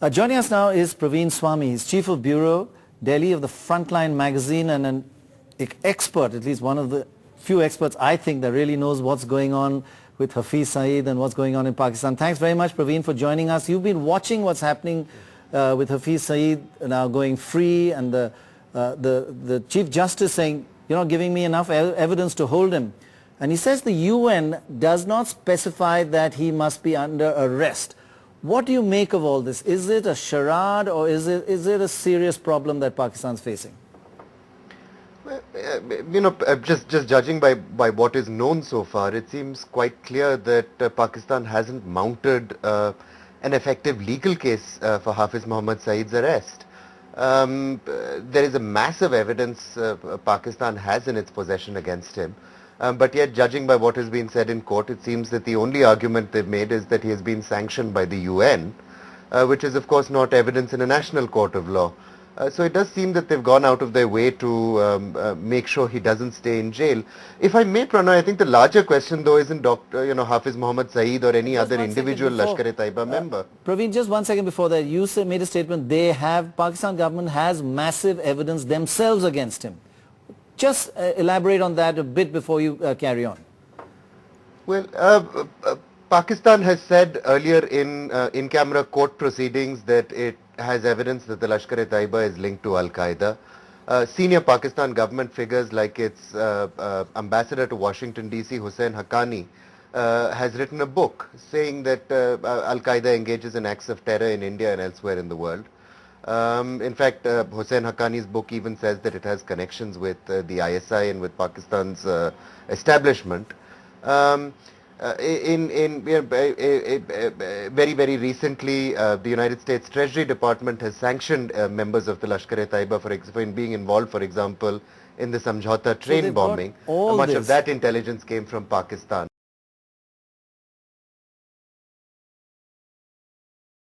Joining us now is Praveen Swami. He's Chief of Bureau, Delhi of the Frontline magazine and an expert, at least one of the few experts I think that really knows what's going on with Hafiz Saeed and what's going on in Pakistan. Thanks very much, Praveen, for joining us. You've been watching what's happening with Hafiz Saeed now going free and the Chief Justice saying, you're not giving me enough evidence to hold him. And he says the UN does not specify that he must be under arrest. What do you make of all this? Is it a charade or is it a serious problem that Pakistan's facing? Well, just judging by what is known so far, it seems quite clear that Pakistan hasn't mounted an effective legal case for Hafiz Mohammed Saeed's arrest. There is a massive evidence Pakistan has in its possession against him. But yet, judging by what has been said in court, it seems that the only argument they've made is that he has been sanctioned by the UN, which is of course not evidence in a national court of law. So it does seem that they've gone out of their way to make sure he doesn't stay in jail. If I may, Pranay, I think the larger question though isn't Hafiz Mohammed Saeed or any other individual Lashkar-e-Taiba member. Praveen, just 1 second before that, you made a statement, Pakistan government has massive evidence themselves against him. Just elaborate on that a bit before you carry on. Well, Pakistan has said earlier in-camera court proceedings that it has evidence that the Lashkar-e-Taiba is linked to Al-Qaeda. Senior Pakistan government figures like its ambassador to Washington DC, Hussain Haqqani, has written a book saying that Al-Qaeda engages in acts of terror in India and elsewhere in the world. In fact, Hussain Haqqani's book even says that it has connections with the ISI and with Pakistan's establishment. Very recently, the United States Treasury Department has sanctioned members of the Lashkar-e-Taiba for being involved, for example, in the Samjhauta train bombing. Much of that intelligence came from Pakistan.